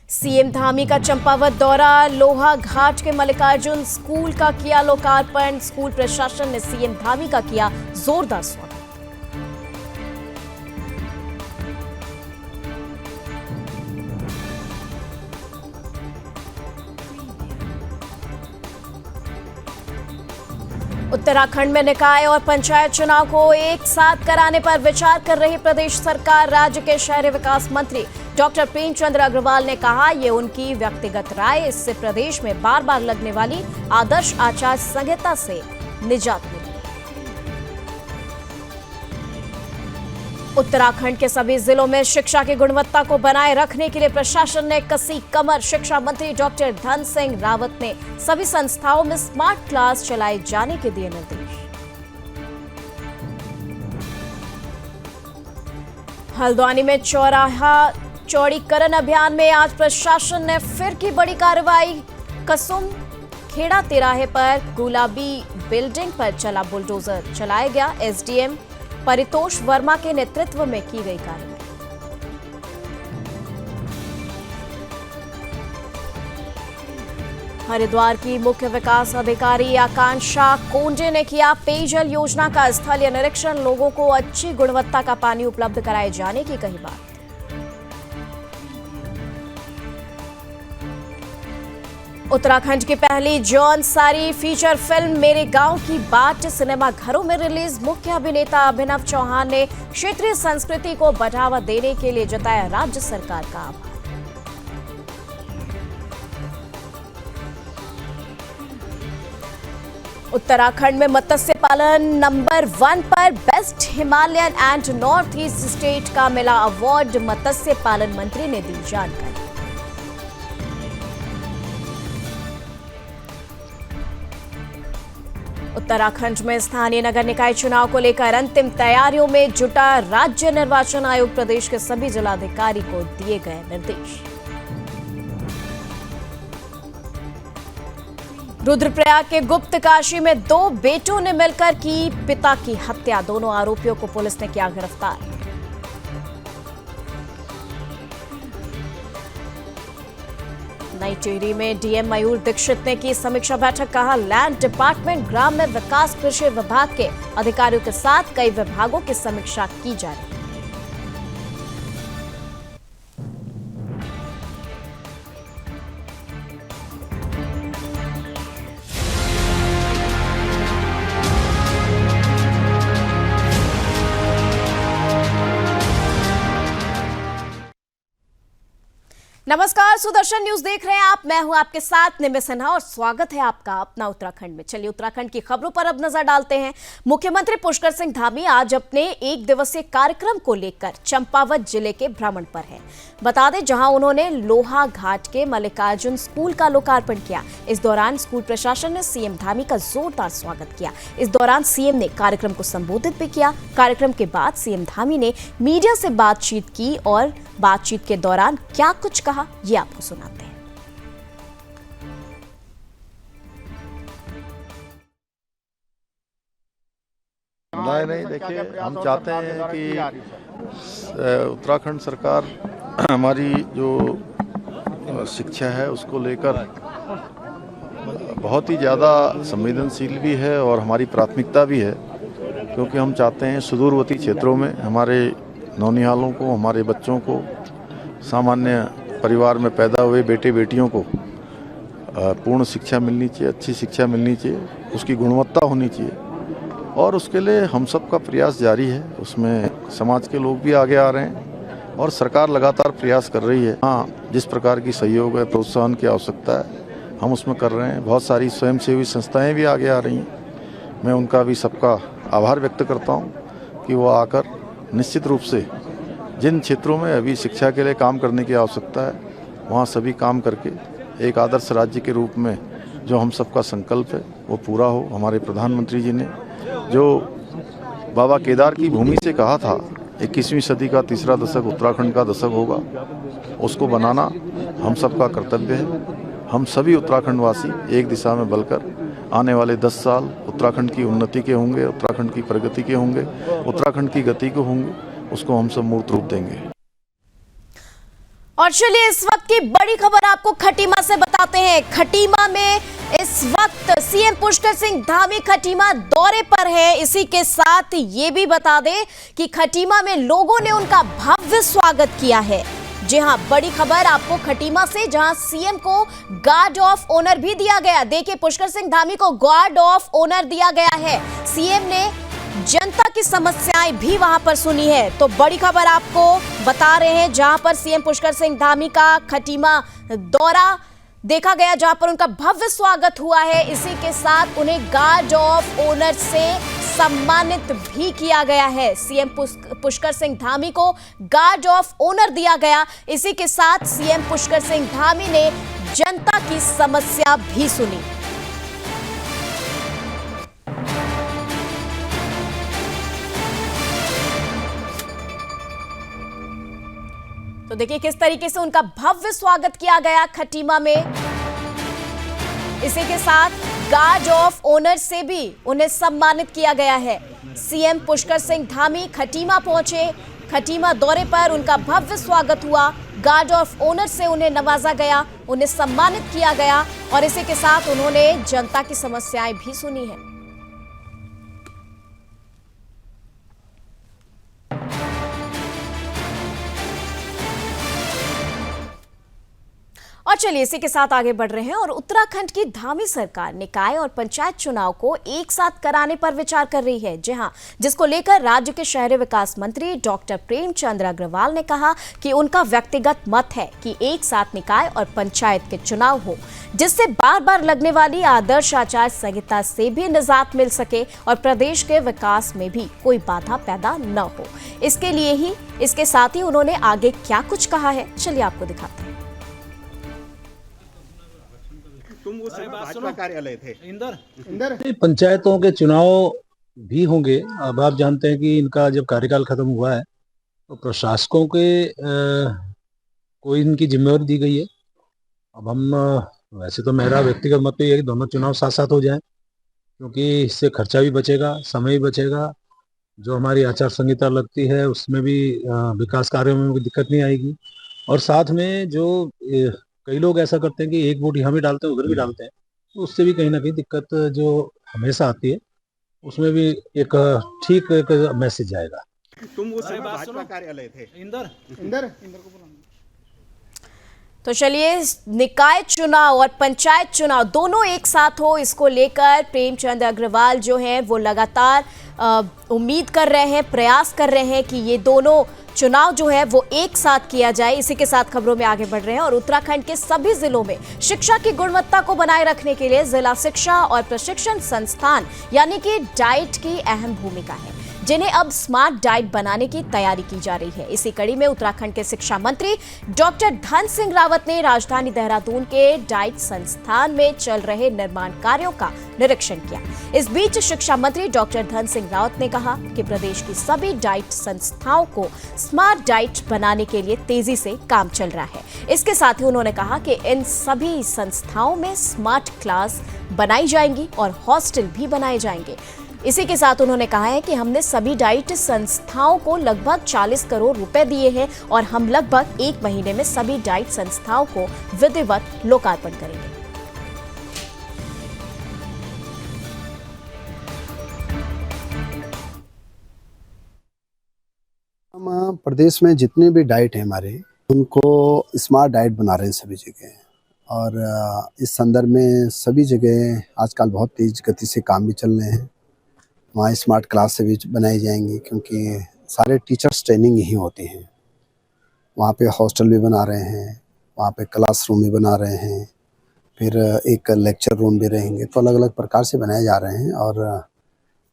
CM Dhami का चंपावत दौरा, लोहा घाट के मल्लिकार्जुन स्कूल का किया लोकार्पण। स्कूल प्रशासन ने सीएम धामी का किया जोरदार स्वागत। उत्तराखंड में निकाय और पंचायत चुनाव को एक साथ कराने पर विचार कर रही प्रदेश सरकार। राज्य के शहरी विकास मंत्री डॉक्टर प्रेमचंद अग्रवाल ने कहा, ये उनकी व्यक्तिगत राय, इससे प्रदेश में बार बार लगने वाली आदर्श आचार संहिता से निजात मिली। उत्तराखंड के सभी जिलों में शिक्षा की गुणवत्ता को बनाए रखने के लिए प्रशासन ने कसी कमर। शिक्षा मंत्री डॉक्टर धन सिंह रावत ने सभी संस्थाओं में स्मार्ट क्लास चलाए जाने के दिए निर्देश। हल्द्वानी में चौराहा चौड़ीकरण अभियान में आज प्रशासन ने फिर की बड़ी कार्रवाई। कसुम खेड़ा तिराहे पर गुलाबी बिल्डिंग पर चला बुलडोजर, चलाया गया। एसडीएम परितोष वर्मा के नेतृत्व में की गई कार्रवाई। हरिद्वार की मुख्य विकास अधिकारी आकांक्षा कोंजे ने किया पेयजल योजना का स्थलीय निरीक्षण। लोगों को अच्छी गुणवत्ता का पानी उपलब्ध कराए जाने की कही बात। उत्तराखंड की पहली जॉन सारी फीचर फिल्म मेरे गांव की बात सिनेमा घरों में रिलीज। मुख्य अभिनेता अभिनव चौहान ने क्षेत्रीय संस्कृति को बढ़ावा देने के लिए जताया राज्य सरकार का आभार। उत्तराखंड में मत्स्य पालन नंबर 1 पर best Himalayan and north east state का मिला अवार्ड। मत्स्य पालन मंत्री ने दी जानकारी। उत्तराखंड में स्थानीय नगर निकाय चुनाव को लेकर अंतिम तैयारियों में जुटा राज्य निर्वाचन आयोग। प्रदेश के सभी जिलाधिकारी को दिए गए निर्देश। रुद्रप्रयाग के गुप्त काशी में 2 बेटों ने मिलकर की पिता की हत्या। दोनों आरोपियों को पुलिस ने किया गिरफ्तार। नई टिहरी में डीएम मयूर दीक्षित ने की समीक्षा बैठक। कहा, लैंड डिपार्टमेंट, ग्राम्य विकास, कृषि विभाग के अधिकारियों के साथ कई विभागों की समीक्षा की जा रही है। नमस्कार, सुदर्शन न्यूज देख रहे हैं आप। मैं हूं आपके साथ निम्र सिन्हा और स्वागत है आपका अपना उत्तराखंड में। चलिए उत्तराखंड की खबरों पर अब नजर डालते हैं। मुख्यमंत्री पुष्कर सिंह धामी आज अपने 1 दिवसीय कार्यक्रम को लेकर चंपावत जिले के भ्रमण पर हैं। बता दें, जहां उन्होंने लोहा घाट के मल्लिकार्जुन स्कूल का लोकार्पण किया। इस दौरान स्कूल प्रशासन ने सीएम धामी का जोरदार स्वागत किया। इस दौरान सीएम ने कार्यक्रम को संबोधित भी किया। कार्यक्रम के बाद सीएम धामी ने मीडिया से बातचीत की और बातचीत के दौरान क्या कुछ कहा, ये आपको सुनाते हैं। नहीं, देखिए, हम चाहते हैं कि उत्तराखंड सरकार हमारी जो शिक्षा है उसको लेकर बहुत ही ज़्यादा संवेदनशील भी है और हमारी प्राथमिकता भी है, क्योंकि हम चाहते हैं सुदूरवर्ती क्षेत्रों में हमारे नौनिहालों को, हमारे बच्चों को, सामान्य परिवार में पैदा हुए बेटे बेटियों को पूर्ण शिक्षा मिलनी चाहिए, अच्छी शिक्षा मिलनी चाहिए, उसकी गुणवत्ता होनी चाहिए और उसके लिए हम सब का प्रयास जारी है। उसमें समाज के लोग भी आगे आ रहे हैं और सरकार लगातार प्रयास कर रही है। हाँ, जिस प्रकार की सहयोग है, प्रोत्साहन की आवश्यकता है, हम उसमें कर रहे हैं। बहुत सारी स्वयंसेवी संस्थाएं भी आगे आ रही हैं। मैं उनका भी सबका आभार व्यक्त करता हूँ कि वो आकर निश्चित रूप से जिन क्षेत्रों में अभी शिक्षा के लिए काम करने की आवश्यकता है, वहाँ सभी काम करके एक आदर्श राज्य के रूप में जो हम सबका संकल्प है वो पूरा हो। हमारे प्रधानमंत्री जी ने जो बाबा केदार की भूमि से कहा था 21वीं सदी का तीसरा दशक उत्तराखंड का दशक होगा, उसको बनाना हम सबका कर्तव्य है। हम सभी उत्तराखंडवासी एक दिशा में बलकर आने वाले 10 साल उत्तराखंड की उन्नति के होंगे, उत्तराखंड की प्रगति के होंगे, उत्तराखंड की गति के होंगे, उसको हम सब मूर्त रूप देंगे। और चलिए इस वक्त की बड़ी खबर आपको खटीमा से बताते हैं। खटीमा में इस वक्त सीएम पुष्कर सिंह धामी खटीमा दौरे पर है। इसी के साथ ये भी बता दें कि खटीमा में लोगों ने उनका भव्य स्वागत किया है। जी हां, बड़ी खबर आपको खटीमा से, जहां सीएम को गार्ड ऑफ ऑनर भी दिया गया। देखिए, पुष्कर सिंह धामी को गार्ड ऑफ ऑनर दिया गया है। सीएम ने जनता की समस्याएं भी वहां पर सुनी है। तो बड़ी खबर आपको बता रहे हैं, जहां पर सीएम पुष्कर सिंह धामी का खटीमा दौरा देखा गया, जहां पर उनका भव्य स्वागत हुआ है। इसी के साथ उन्हें गार्ड ऑफ ऑनर से सम्मानित भी किया गया है। सीएम पुष्कर सिंह धामी को गार्ड ऑफ ऑनर दिया गया। इसी के साथ सीएम पुष्कर सिंह धामी ने जनता की समस्या भी सुनी। तो देखिए किस तरीके से उनका भव्य स्वागत किया गया खटीमा में। इसी के साथ गार्ड ऑफ ऑनर से भी उन्हें सम्मानित किया गया है। सीएम पुष्कर सिंह धामी खटीमा पहुंचे। खटीमा दौरे पर उनका भव्य स्वागत हुआ। गार्ड ऑफ ऑनर से उन्हें नवाजा गया, उन्हें सम्मानित किया गया और इसी के साथ उन्होंने जनता की समस्याएं भी सुनी है। और चलिए इसी के साथ आगे बढ़ रहे हैं और उत्तराखंड की धामी सरकार निकाय और पंचायत चुनाव को एक साथ कराने पर विचार कर रही है। जी हां, जिसको लेकर राज्य के शहरी विकास मंत्री डॉक्टर प्रेमचंद अग्रवाल ने कहा कि उनका व्यक्तिगत मत है कि एक साथ निकाय और पंचायत के चुनाव हो, जिससे बार बार लगने वाली आदर्श आचार संहिता से भी निजात मिल सके और प्रदेश के विकास में भी कोई बाधा पैदा न हो। इसके साथ ही उन्होंने आगे क्या कुछ कहा है, चलिए आपको दिखाते हैं। तुम उस भाजपा कार्यालय थे इंदर पंचायतों के चुनाव भी होंगे। अब आप जानते हैं कि इनका जब कार्यकाल खत्म हुआ है तो प्रशासकों के को इनकी जिम्मेवारी दी गई है। अब हम वैसे तो मेरा व्यक्तिगत मत तो ये है कि दोनों चुनाव साथ साथ हो जाएं, क्योंकि इससे खर्चा भी बचेगा, समय भी बचेगा। जो हमारी आचार संहिता लगती है उसमें भी विकास कार्यों में भी दिक्कत नहीं आएगी। और साथ में जो कई लोग ऐसा करते हैं कि एक वोट यहाँ भी डालते हैं उधर भी डालते हैं, तो उससे भी कहीं ना कहीं दिक्कत जो हमेशा आती है, उसमें भी एक ठीक एक मैसेज आएगा। तुम उस भाजपा कार्यालय थे इंदर तो चलिए निकाय चुनाव और पंचायत चुनाव दोनों एक साथ हो, इसको लेकर प्रेमचंद अग्रवाल जो हैं वो लगातार उम्मीद कर रहे हैं, प्रयास कर रहे हैं कि ये दोनों चुनाव जो है वो एक साथ किया जाए। इसी के साथ खबरों में आगे बढ़ रहे हैं और उत्तराखंड के सभी जिलों में शिक्षा की गुणवत्ता को बनाए रखने के लिए जिला शिक्षा और प्रशिक्षण संस्थान यानी कि डाइट की अहम भूमिका है, जिन्हें अब स्मार्ट डाइट बनाने की तैयारी की जा रही है। इसी कड़ी में उत्तराखंड के शिक्षा मंत्री डॉक्टर धन सिंह रावत ने राजधानी देहरादून के डाइट संस्थान में चल रहे निर्माण कार्यों का निरीक्षण किया। इस बीच शिक्षा मंत्री डॉक्टर धन सिंह रावत ने कहा कि प्रदेश की सभी डाइट संस्थाओं को स्मार्ट डाइट बनाने के लिए तेजी से काम चल रहा है। इसके साथ ही उन्होंने कहा कि इन सभी संस्थाओं में स्मार्ट क्लास बनाई जाएंगी और हॉस्टल भी बनाए जाएंगे। इसी के साथ उन्होंने कहा है कि हमने सभी डाइट संस्थाओं को लगभग 40 करोड़ रुपए दिए हैं और हम लगभग 1 महीने में सभी डाइट संस्थाओं को विधिवत लोकार्पण करेंगे। हम प्रदेश में जितने भी डाइट हैं हमारे, उनको स्मार्ट डाइट बना रहे हैं सभी जगह। और इस संदर्भ में सभी जगह आजकल बहुत तेज गति से काम भी चल रहे हैं। वहाँ स्मार्ट क्लास भी बनाई जाएंगी, क्योंकि सारे टीचर्स ट्रेनिंग ही होती हैं। वहाँ पे हॉस्टल भी बना रहे हैं, वहाँ पे क्लासरूम भी बना रहे हैं, फिर एक लेक्चर रूम भी रहेंगे। तो अलग अलग प्रकार से बनाए जा रहे हैं और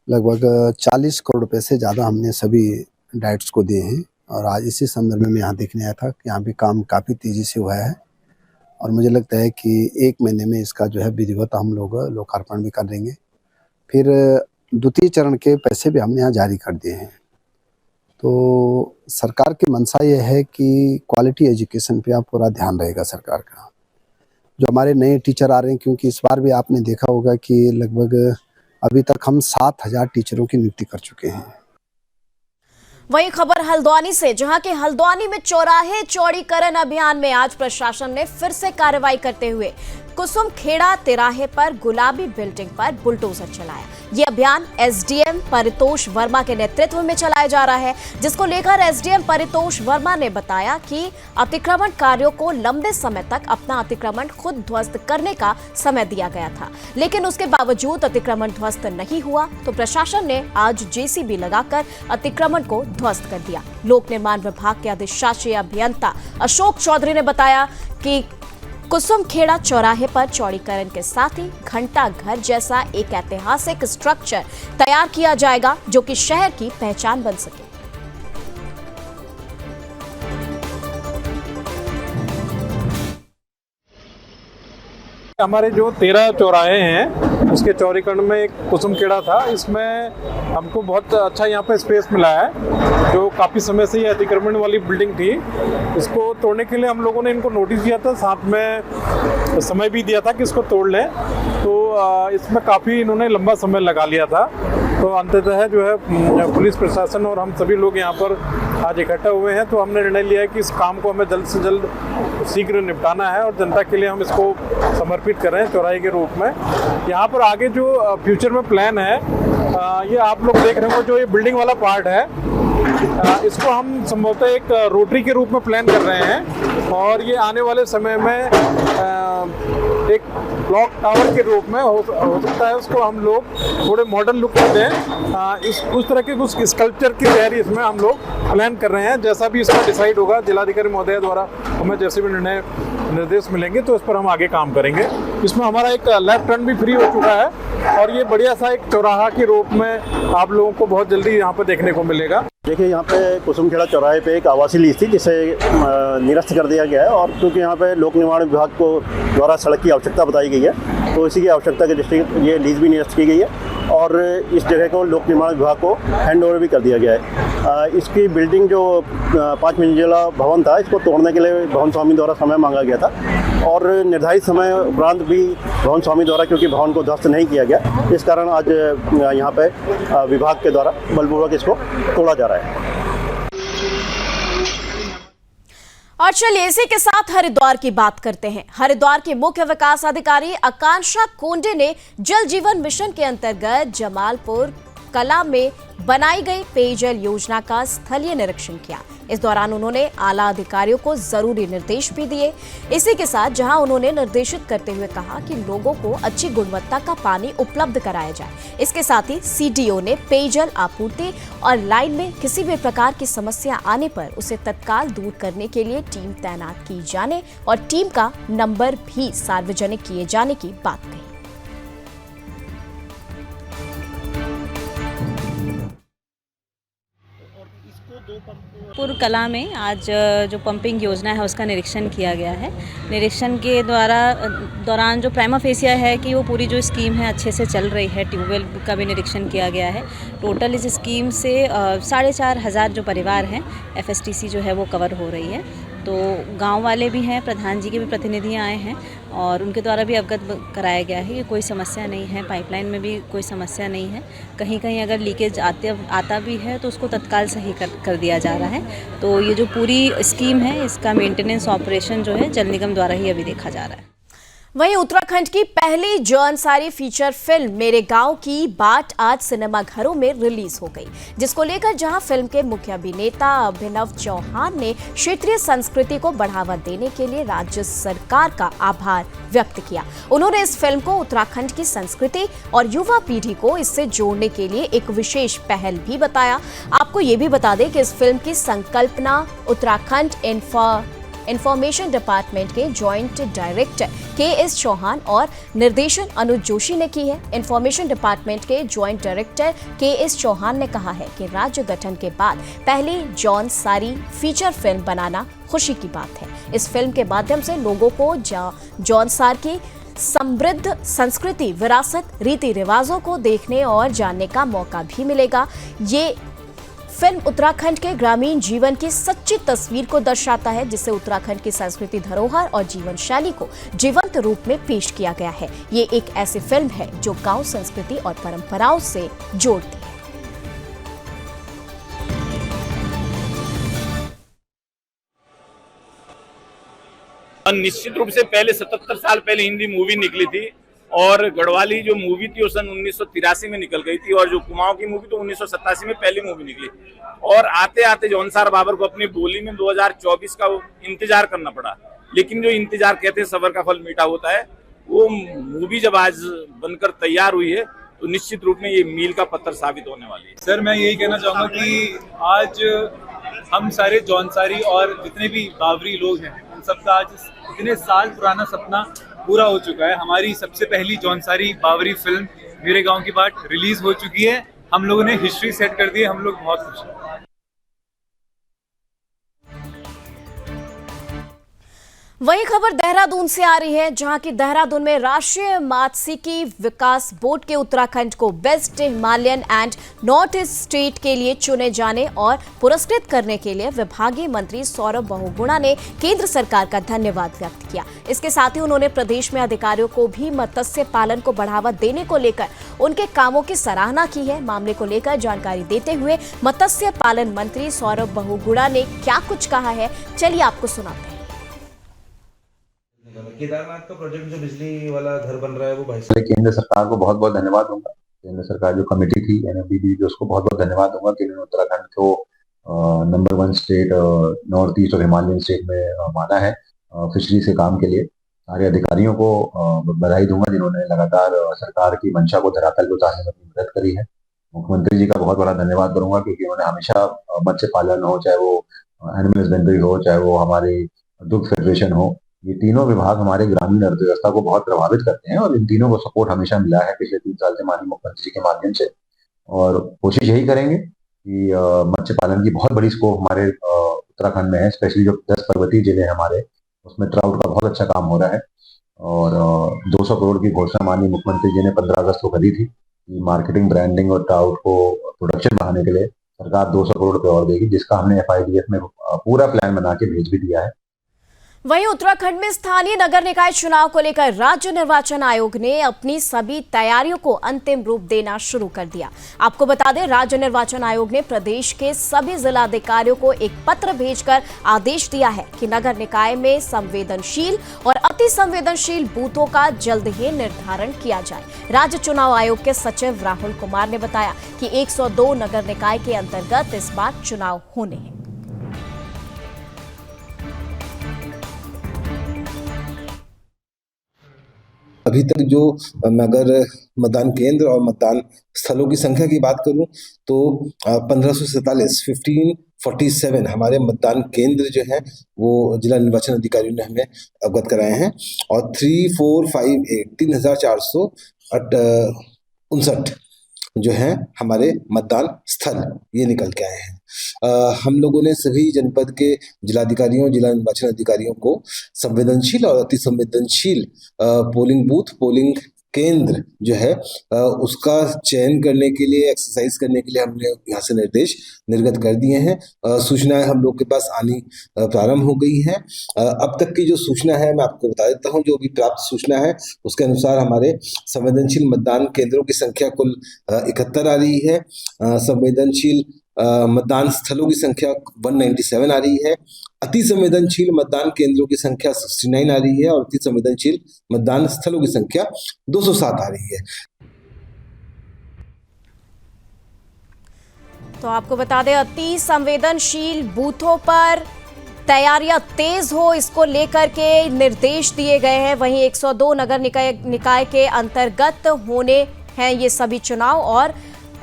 लगभग 40 करोड़ रुपये से ज़्यादा हमने सभी डाइट्स को दिए हैं। और आज इसी संदर्भ में यहाँ देखने आया था कि यहाँ भी काम काफ़ी तेज़ी से हुआ है और मुझे लगता है कि 1 महीने में इसका जो है विधिवत हम लोग लोकार्पण भी कर देंगे। फिर द्वितीय चरण के पैसे भी हमने यहाँ जारी कर दिए हैं। तो सरकार की मंशा ये है कि क्वालिटी एजुकेशन पे आप पूरा ध्यान रहेगा सरकार का। जो हमारे नए टीचर आ रहे हैं, क्योंकि इस बार भी आपने देखा होगा कि लगभग अभी तक हम 7000 टीचरों की नियुक्ति कर चुके हैं। वहीं खबर हल्द्वानी से, जहां के हल्द्वानी में चौराहे चौड़ीकरण अभियान में आज प्रशासन ने फिर से कार्रवाई करते हुए कुसुम खेड़ा तिराहे पर गुलाबी बिल्डिंग पर बुलडोजर चलाया। यह अभियान एसडीएम परितोष वर्मा के नेतृत्व में चलाया जा रहा है, जिसको लेकर एसडीएम परितोष वर्मा ने बताया कि अतिक्रमणकारियों को लंबे समय तक अपना अतिक्रमण खुद ध्वस्त करने का समय दिया गया था, लेकिन उसके बावजूद अतिक्रमण ध्वस्त नहीं हुआ तो प्रशासन ने आज जेसीबी लगाकर अतिक्रमण को ध्वस्त कर दिया। लोक निर्माण विभाग के अधिशासी अभियंता अशोक चौधरी ने बताया कि कुसुम खेड़ा चौराहे पर चौड़ीकरण के साथ ही घंटा घर जैसा एक ऐतिहासिक स्ट्रक्चर तैयार किया जाएगा, जो कि शहर की पहचान बन सके। हमारे जो 13 चौराहे हैं उसके चौड़ीकरण में एक कुसुम खेड़ा था, इसमें हमको बहुत अच्छा यहाँ पे स्पेस मिला है। जो काफ़ी समय से ये अतिक्रमण वाली बिल्डिंग थी, इसको तोड़ने के लिए हम लोगों ने इनको नोटिस दिया था, साथ में समय भी दिया था कि इसको तोड़ लें। तो इसमें काफ़ी इन्होंने लंबा समय लगा लिया था। तो अंततः जो है पुलिस प्रशासन और हम सभी लोग यहाँ पर आज इकट्ठा हुए हैं, तो हमने निर्णय लिया है कि इस काम को हमें जल्द से जल्द शीघ्र निपटाना है और जनता के लिए हम इसको समर्पित कर रहे हैं चौराहे के रूप में। यहाँ पर आगे जो फ्यूचर में प्लान है, ये आप लोग देख रहे हो, जो ये बिल्डिंग वाला पार्ट है, इसको हम संभवतः एक रोटरी के रूप में प्लान कर रहे हैं और ये आने वाले समय में एक क्लॉक टावर के रूप में हो सकता है। उसको हम लोग थोड़े मॉडर्न लुक दें, उस तरह के कुछ स्कल्पचर की तैयारी इसमें हम लोग प्लान कर रहे हैं। जैसा भी इसका डिसाइड होगा जिलाधिकारी महोदय द्वारा हमें जैसे भी निर्देश मिलेंगे तो इस पर हम आगे काम करेंगे। इसमें हमारा एक लेफ्ट टर्न भी फ्री हो चुका है और ये बढ़िया सा एक चौराहा के रूप में आप लोगों को बहुत जल्दी यहाँ पर देखने को मिलेगा। देखिए, यहाँ पे कुसुम खेड़ा चौराहे पे एक आवासीय लीज थी जिसे निरस्त कर दिया गया है और क्योंकि यहाँ पे लोक निर्माण विभाग को द्वारा सड़क की आवश्यकता बताई गई है, तो इसी की आवश्यकता के दृष्टिगत ये लीज भी निरस्त की गई है और इस जगह को लोक निर्माण विभाग को हैंड ओवर भी कर दिया गया है। इसकी बिल्डिंग जो 5 मंजिला भवन था, इसको तोड़ने के लिए भवन स्वामी द्वारा समय मांगा गया था और निर्धारित समय उपरांत भी भवन स्वामी द्वारा क्योंकि भवन को ध्वस्त नहीं किया गया, इस कारण आज यहाँ पे विभाग के द्वारा बलपूर्वक इसको तोड़ा जा रहा है। और चलिए इसी के साथ हरिद्वार की बात करते हैं। हरिद्वार के मुख्य विकास अधिकारी आकांक्षा कोंडे ने जल जीवन मिशन के अंतर्गत जमालपुर कला में बनाई गई पेयजल योजना का स्थलीय निरीक्षण किया। इस दौरान उन्होंने आला अधिकारियों को जरूरी निर्देश भी दिए। इसी के साथ जहां उन्होंने निर्देशित करते हुए कहा कि लोगों को अच्छी गुणवत्ता का पानी उपलब्ध कराया जाए। इसके साथ ही सीडीओ ने पेयजल आपूर्ति और लाइन में किसी भी प्रकार की समस्या आने पर उसे तत्काल दूर करने के लिए टीम तैनात की जाने और टीम का नंबर भी सार्वजनिक किए जाने की बात कही। पूर्व कला में आज जो पंपिंग योजना है उसका निरीक्षण किया गया है। निरीक्षण के दौरान जो प्राइमा फेसिया है कि वो पूरी जो स्कीम है अच्छे से चल रही है। ट्यूबवेल का भी निरीक्षण किया गया है। टोटल इस स्कीम से 4,500 जो परिवार हैं एफएसटीसी जो है वो कवर हो रही है। तो गांव वाले भी हैं, प्रधान जी के भी प्रतिनिधि आए हैं और उनके द्वारा भी अवगत कराया गया है कि कोई समस्या नहीं है, पाइपलाइन में भी कोई समस्या नहीं है। कहीं कहीं अगर लीकेज आता भी है तो उसको तत्काल सही कर दिया जा रहा है। तो ये जो पूरी स्कीम है इसका मेंटेनेंस ऑपरेशन जो है जल निगम द्वारा ही अभी देखा जा रहा है। वहीं उत्तराखंड की पहली जौनसारी फीचर फिल्म मेरे गांव की बाट आज सिनेमाघरों में रिलीज हो गई, जिसको लेकर जहां फिल्म के मुख्य अभिनेता अभिनव चौहान ने क्षेत्रीय संस्कृति को बढ़ावा देने के लिए राज्य सरकार का आभार व्यक्त किया। उन्होंने इस फिल्म को उत्तराखंड की संस्कृति और युवा पीढ़ी को इससे जोड़ने के लिए एक विशेष पहल भी बताया। आपको ये भी बता दें कि इस फिल्म की संकल्पना उत्तराखंड इंफॉर्मेशन डिपार्टमेंट के जॉइंट डायरेक्टर के.एस. चौहान और निर्देशन अनुज जोशी ने की है। इंफॉर्मेशन डिपार्टमेंट के जॉइंट डायरेक्टर के.एस. चौहान ने कहा है कि राज्य गठन के बाद पहली जौनसारी फीचर फिल्म बनाना खुशी की बात है। इस फिल्म के माध्यम से लोगों को जौनसार की समृद्ध संस्कृति, विरासत, रीति रिवाजों को देखने और जानने का मौका भी मिलेगा। ये फिल्म उत्तराखंड के ग्रामीण जीवन की सच्ची तस्वीर को दर्शाता है, जिससे उत्तराखंड की संस्कृति, धरोहर और जीवन शैली को जीवंत रूप में पेश किया गया है। ये एक ऐसी फिल्म है जो गांव संस्कृति और परंपराओं से जोड़ती है। और निश्चित रूप से पहले 77 साल पहले हिंदी मूवी निकली थी और गढ़वाली जो मूवी थी वो सन 1983 में निकल गई थी और जो कुमाऊं की मूवी तो 1987 में पहली मूवी निकली और आते आते जौनसार बाबर को अपनी बोली में 2024 का इंतजार करना पड़ा। लेकिन जो इंतजार कहते हैं सबर का फल मीठा होता है, वो मूवी जब आज बनकर तैयार हुई है तो निश्चित रूप में ये मील का पत्थर साबित होने वाली है। सर मैं यही कहना चाहूँगा कि आज हम सारे जौनसारी और जितने भी बावरी लोग हैं उन सबका आज इतने साल पुराना सपना पूरा हो चुका है। हमारी सबसे पहली जौनसारी बावरी फिल्म मेरे गांव की बात रिलीज हो चुकी है। हम लोगों ने हिस्ट्री सेट कर दी है, हम लोग बहुत खुश हैं। वही खबर देहरादून से आ रही है, जहां की देहरादून में राष्ट्रीय मात्स्यिकी विकास बोर्ड के उत्तराखंड को best Himalayan and north east state के लिए चुने जाने और पुरस्कृत करने के लिए विभागीय मंत्री सौरभ बहुगुणा ने केंद्र सरकार का धन्यवाद व्यक्त किया। इसके साथ ही उन्होंने प्रदेश में अधिकारियों को भी मत्स्य पालन को बढ़ावा देने को लेकर उनके कामों की सराहना की है। मामले को लेकर जानकारी देते हुए मत्स्य पालन मंत्री सौरभ बहुगुणा ने क्या कुछ कहा है, चलिए आपको सुनाते हैं। केदारनाथ का प्रोजेक्ट जो बिजली वाला घर बन रहा है वो भाई केंद्र सरकार को बहुत बहुत धन्यवाद दूंगा। केंद्र सरकार जो कमेटी थी NFDB की उसको बहुत बहुत धन्यवाद दूंगा कि उन्होंने उत्तराखंड को नंबर 1 स्टेट नॉर्थ ईस्ट और हिमालयन स्टेट में माना है फिशरी से काम के लिए। सारे अधिकारियों को बधाई दूंगा जिन्होंने लगातार सरकार की मंशा को धरातल पे उतारने में अपनी मदद करी है। मुख्यमंत्री जी का बहुत बड़ा धन्यवाद करूंगा क्योंकि उन्होंने हमेशा मत्स्य पालन हो, चाहे वो एनिमल हस्बेंड्री हो, चाहे वो हमारी दुग्ध फेडरेशन हो, ये तीनों विभाग हमारे ग्रामीण अर्थव्यवस्था को बहुत प्रभावित करते हैं और इन तीनों को सपोर्ट हमेशा मिला है पिछले 3 साल से माननीय मुख्यमंत्री जी के माध्यम से। और कोशिश यही करेंगे कि मत्स्य पालन की बहुत बड़ी स्कोप हमारे उत्तराखंड में है, स्पेशली जो 10 पर्वतीय जिले हमारे उसमें ट्राउट का बहुत अच्छा काम हो रहा है। और 200 करोड़ की घोषणा माननीय मुख्यमंत्री जी ने 15 अगस्त को करी थी कि मार्केटिंग, ब्रांडिंग और ट्राउट को प्रोडक्शन बढ़ाने के लिए सरकार 200 करोड़ रुपए और देगी, जिसका हमने FIDF में पूरा प्लान बना के भेज भी दिया है। वहीं उत्तराखंड में स्थानीय नगर निकाय चुनाव को लेकर राज्य निर्वाचन आयोग ने अपनी सभी तैयारियों को अंतिम रूप देना शुरू कर दिया। आपको बता दें, राज्य निर्वाचन आयोग ने प्रदेश के सभी जिलाधिकारियों को एक पत्र भेजकर आदेश दिया है कि नगर निकाय में संवेदनशील और अति संवेदनशील बूथों का जल्द ही निर्धारण किया जाए। राज्य चुनाव आयोग के सचिव राहुल कुमार ने बताया कि 102 नगर निकाय के अंतर्गत इस बार चुनाव होने हैं। अभी तक जो नगर मतदान केंद्र और मतदान स्थलों की संख्या की बात करूं तो 1547 हमारे मतदान केंद्र जो है वो जिला निर्वाचन अधिकारियों ने हमें अवगत कराए हैं और 3458 जो है हमारे मतदान स्थल ये निकल के आए हैं। हम लोगों ने सभी जनपद के जिलाधिकारियों, जिला निर्वाचन अधिकारियों को संवेदनशील और अति संवेदनशील पोलिंग बूथ, पोलिंग केंद्र जो है उसका चयन करने के लिए, एक्सरसाइज करने के लिए हमने यहाँ से निर्देश निर्गत कर दिए हैं। सूचनाएं हम लोग के पास आनी प्रारंभ हो गई हैं। अब तक की जो सूचना है मैं आपको बता देता हूँ। जो भी प्राप्त सूचना है उसके अनुसार हमारे संवेदनशील मतदान केंद्रों की संख्या कुल 71 आ रही है। संवेदनशील मतदान स्थलों की संख्या 197 आ रही है। अति संवेदनशील मतदान केंद्रों की संख्या 69 आ रही है और अति संवेदनशील मतदान स्थलों की संख्या 207 आ रही है। तो आपको बता दें, अति संवेदनशील बूथों पर तैयारियां तेज हो, इसको लेकर के निर्देश दिए गए हैं। वहीं 102 नगर निकाय के अंतर्गत होने हैं ये सभी चुनाव और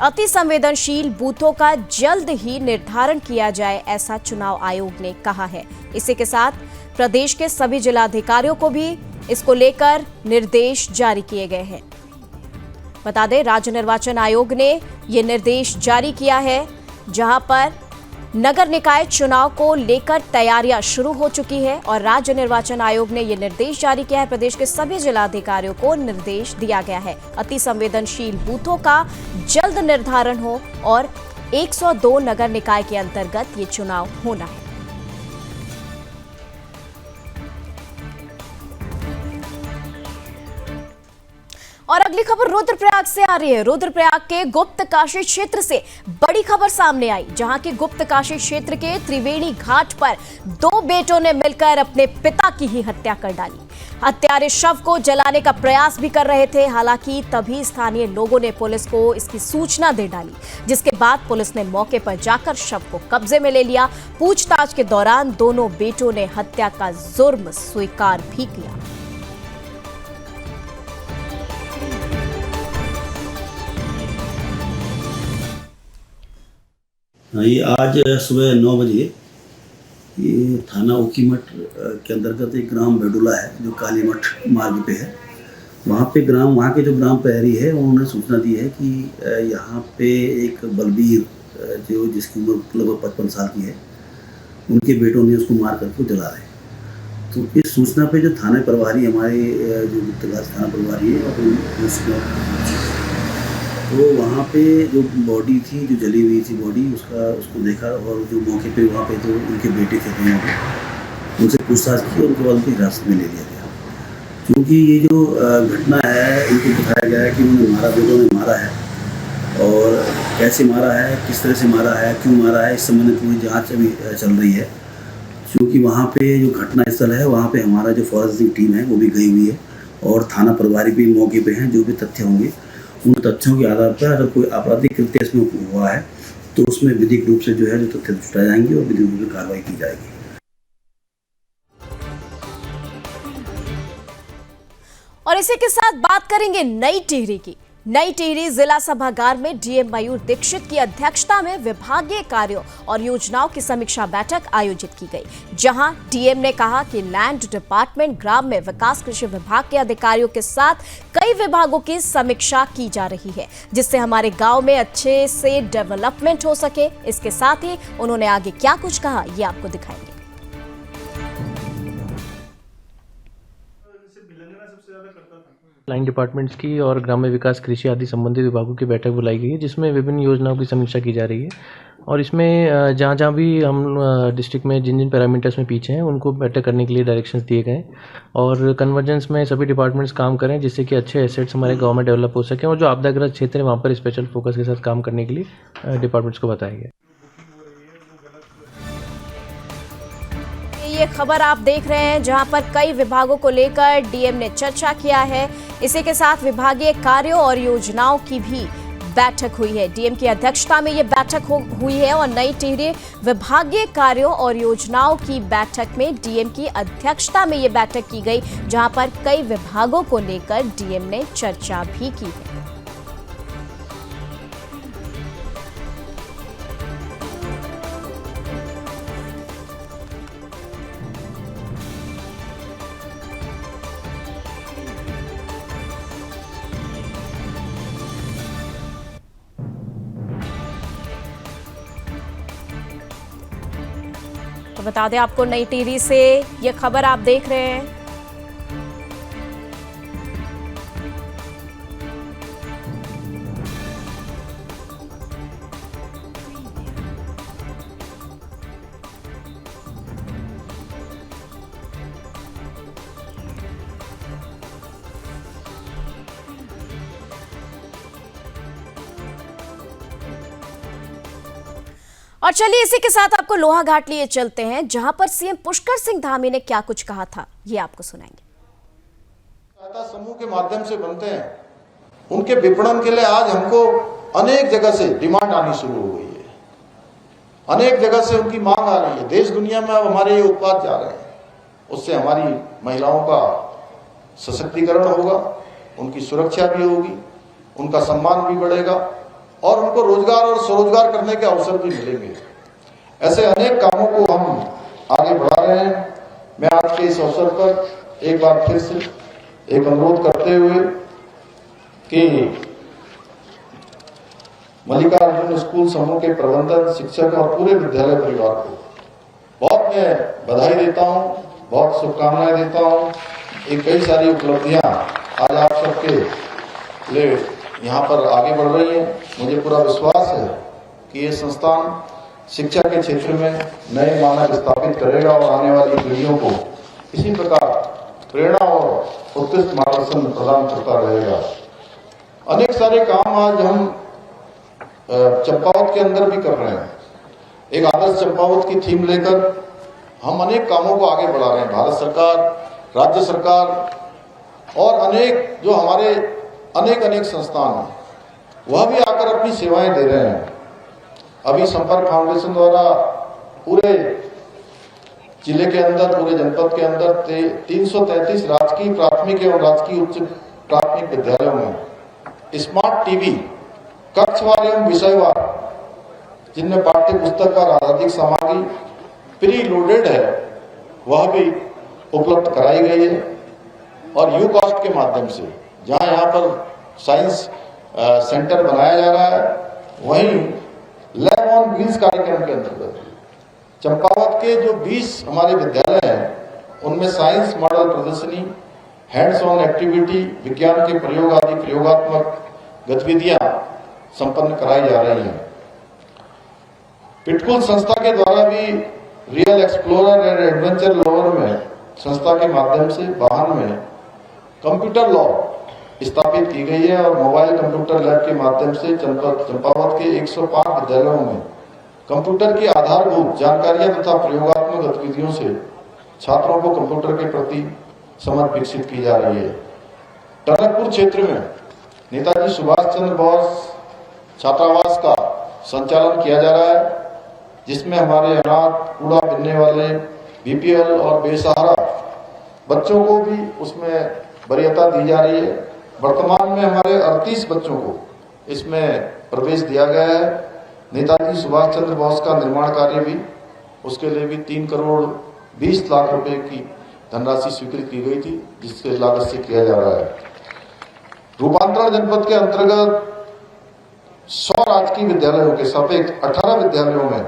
अति संवेदनशील बूथों का जल्द ही निर्धारण किया जाए, ऐसा चुनाव आयोग ने कहा है। इसी के साथ प्रदेश के सभी जिलाधिकारियों को भी इसको लेकर निर्देश जारी किए गए हैं। बता दें, राज्य निर्वाचन आयोग ने ये निर्देश जारी किया है, जहां पर नगर निकाय चुनाव को लेकर तैयारियां शुरू हो चुकी है और राज्य निर्वाचन आयोग ने ये निर्देश जारी किया है। प्रदेश के सभी जिलाधिकारियों को निर्देश दिया गया है अति संवेदनशील बूथों का जल्द निर्धारण हो और 102 नगर निकाय के अंतर्गत ये चुनाव होना है। और अगली खबर रुद्रप्रयाग से आ रही है। रुद्रप्रयाग के गुप्त काशी क्षेत्र से बड़ी खबर सामने आई, जहां के गुप्त काशी क्षेत्र के त्रिवेणी घाट पर 2 बेटों ने मिलकर अपने पिता की ही हत्या कर डाली। हत्यारे शव को जलाने का प्रयास भी कर रहे थे। हालांकि तभी स्थानीय लोगों ने पुलिस को इसकी सूचना दे डाली, जिसके बाद पुलिस ने मौके पर जाकर शव को कब्जे में ले लिया। पूछताछ के दौरान दोनों बेटों ने हत्या का जुर्म स्वीकार भी किया। ये आज सुबह 9 बजे ये थाना उकीमठ के अंतर्गत एक ग्राम बेडुला है जो कालीमठ मार्ग पे है। वहाँ के जो ग्राम प्रहरी है उन्होंने सूचना दी है कि यहाँ पे एक बलबीर जो जिसकी उम्र लगभग 55 साल की है, उनके बेटों ने उसको मार करके जला रहे। तो इस सूचना पे जो थाना प्रभारी हमारे जो गुप्तकाश थाना प्रभारी है तो वहाँ पे जो बॉडी थी, जो जली हुई थी बॉडी, उसको देखा और जो मौके पे वहाँ पे जो उनके बेटे थे वहाँ पे उनसे पूछताछ की और उनके बाद उनकी हिरासत में ले लिया गया। क्योंकि ये जो घटना है इनको बताया गया है कि उन्होंने बेटों ने मारा है और कैसे मारा है, किस तरह से मारा है, क्यों मारा है, इस संबंध में पूरी जाँच अभी चल रही है। क्योंकि वहाँ पे जो घटना स्थल है वहाँ पे हमारा जो फॉरेंसिक टीम है वो भी गई हुई है और थाना प्रभारी भी मौके पे हैं। जो भी तथ्य होंगे उन तथ्यों के आधार पर अगर कोई आपराधिक कृत्य इसमें हुआ है तो उसमें विधिक रूप से जो है जो तथ्य जुटाए जाएंगे और विधिक रूप से कार्रवाई की जाएगी। और इसी के साथ बात करेंगे नई टिहरी की। नई टिहरी जिला सभागार में डीएम मयूर दीक्षित की अध्यक्षता में विभागीय कार्यों और योजनाओं की समीक्षा बैठक आयोजित की गई, जहां डीएम ने कहा कि लैंड डिपार्टमेंट, ग्राम में विकास, कृषि विभाग के अधिकारियों के साथ कई विभागों की समीक्षा की जा रही है, जिससे हमारे गांव में अच्छे से डेवलपमेंट हो सके। इसके साथ ही उन्होंने आगे क्या कुछ कहा ये आपको दिखाएंगे। लाइन डिपार्टमेंट्स की और ग्राम्य विकास, कृषि आदि संबंधित विभागों की बैठक बुलाई गई है, जिसमें विभिन्न योजनाओं की समीक्षा की जा रही है। और इसमें जहाँ भी हम डिस्ट्रिक्ट में जिन पैरामीटर्स में पीछे हैं उनको बेटर करने के लिए डायरेक्शंस दिए गए और कन्वर्जेंस में सभी डिपार्टमेंट्स काम करें, जिससे कि अच्छे एसेट्स हमारे गाँव में डेवलप हो सकें। और जो आपदाग्रस्त क्षेत्र है वहाँ पर स्पेशल फोकस के साथ काम करने के लिए डिपार्टमेंट्स को बताया गया। ये खबर आप देख रहे हैं, जहां पर कई विभागों को लेकर डीएम ने चर्चा किया है। इसी के साथ विभागीय कार्यों और योजनाओं की भी बैठक हुई है। डीएम की अध्यक्षता में ये बैठक हुई है और नई टिहरी विभागीय कार्यों और योजनाओं की बैठक में डीएम की अध्यक्षता में ये बैठक की गई, जहां पर कई विभागों को लेकर डीएम ने चर्चा भी की है। तो बता दें आपको, नई टिहरी से ये खबर आप देख रहे हैं। और चलिए इसी के साथ आपको लोहाघाट लिए चलते हैं, जहां पर सीएम पुष्कर सिंह धामी ने क्या कुछ कहा था ये आपको सुनाएंगे। सहायता समूह के माध्यम से बनते हैं, उनके विपणन के लिए आज हमको अनेक जगह से डिमांड आनी शुरू हो गई है, अनेक जगह से उनकी मांग आ रही है। देश दुनिया में अब हमारे ये उत्पाद जा रहे हैं, उससे हमारी महिलाओं का सशक्तिकरण होगा, उनकी सुरक्षा भी होगी, उनका सम्मान भी बढ़ेगा और उनको रोजगार और स्वरोजगार करने के अवसर भी मिलेंगे। ऐसे अनेक कामों को हम आगे बढ़ा रहे हैं। मैं आज के इस अवसर पर एक बार फिर से एक अनुरोध करते हुए कि मल्लिकार्जुन स्कूल समूह के प्रबंधन, शिक्षक और पूरे विद्यालय परिवार को बहुत मैं बधाई देता हूँ, बहुत शुभकामनाएं देता हूँ। एक कई सारी उपलब्धियां आज आप सबके लिए यहाँ पर आगे बढ़ रही है। मुझे पूरा विश्वास है कि ये संस्थान शिक्षा के क्षेत्र में नए मानक स्थापित करेगा और आने वाली पीढ़ियों को इसी प्रकार प्रेरणा और उत्कृष्ट मार्गदर्शन प्रदान करता रहेगा। अनेक सारे काम आज हम चंपावत के अंदर भी कर रहे हैं। एक आदर्श चंपावत की थीम लेकर हम अनेक कामों को आगे बढ़ा रहे हैं। भारत सरकार, राज्य सरकार और अनेक जो हमारे अनेक संस्थान हैं, वह भी आकर अपनी सेवाएं दे रहे हैं। अभी संपर्क फाउंडेशन द्वारा पूरे जिले के अंदर, पूरे जनपद के अंदर 333 राजकीय प्राथमिक एवं राजकीय उच्च प्राथमिक विद्यालयों में स्मार्ट टीवी कक्षवार एवं विषयवार, जिनमें पाठ्य पुस्तक और आधारिक सामग्री प्री लोडेड है, वह भी उपलब्ध कराई गई है। और यू कास्ट के माध्यम से जहां यहाँ पर साइंस सेंटर बनाया जा रहा है, वहीं लैब ऑन व्हील्स कार्यक्रम के अंतर्गत चंपावत के जो 20 हमारे विद्यालय हैं, उनमें साइंस मॉडल प्रदर्शनी, हैंड्स ऑन एक्टिविटी, विज्ञान के प्रयोग आदि प्रयोगात्मक गतिविधियां संपन्न कराई जा रही हैं। पिटकुल संस्था के द्वारा भी real explorer and adventure lover में संस्था के माध्यम से वाहन में कंप्यूटर लैब स्थापित की गई है और मोबाइल कंप्यूटर लैब के माध्यम से चंपावत के 105 विद्यालयों में कंप्यूटर की आधारभूत जानकारियां तथा प्रयोगात्मक गतिविधियों से छात्रों को कंप्यूटर के प्रति समझ विकसित की जा रही है। टनकपुर क्षेत्र में नेताजी सुभाष चंद्र बोस छात्रावास का संचालन किया जा रहा है, जिसमें हमारे अनाथ, कूड़ा बिनने वाले, बीपीएल और बेसहारा बच्चों को भी उसमें वरीयता दी जा रही है। वर्तमान में हमारे 38 बच्चों को इसमें प्रवेश दिया गया है। नेताजी सुभाष चंद्र बोस का निर्माण कार्य भी, उसके लिए भी 3 करोड़ 20 लाख रुपए की धनराशि स्वीकृत की गई थी, जिसके लागत से किया जा रहा है। रूपांतरण जनपद के अंतर्गत 100 राजकीय विद्यालयों के सापेक्ष 18 विद्यालयों में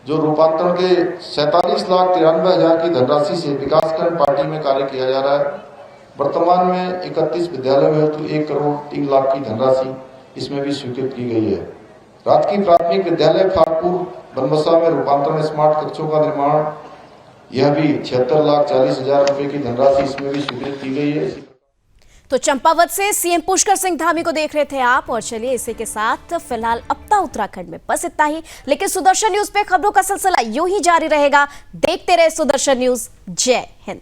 जो रूपांतरण के 47,93,000 की धनराशि से विकासखंड पार्टी में कार्य किया जा रहा है। वर्तमान में 31 विद्यालयों में हेतु 1 करोड़ 3 लाख की धनराशि इसमें भी स्वीकृत की गई है। राजकीय प्राथमिक विद्यालय फागपुर बनबसा में रूपांतरण स्मार्ट कक्षों का निर्माण, यह भी 76,40,000 रुपए की धनराशि इसमें भी स्वीकृत की गई है। तो चंपावत से सीएम पुष्कर सिंह धामी को देख रहे थे आप। और चलिए इसी के साथ फिलहाल अपना उत्तराखंड में बस इतना ही, लेकिन सुदर्शन न्यूज पे खबरों का सिलसिला यूं ही जारी रहेगा। देखते रहे सुदर्शन न्यूज। जय हिंद।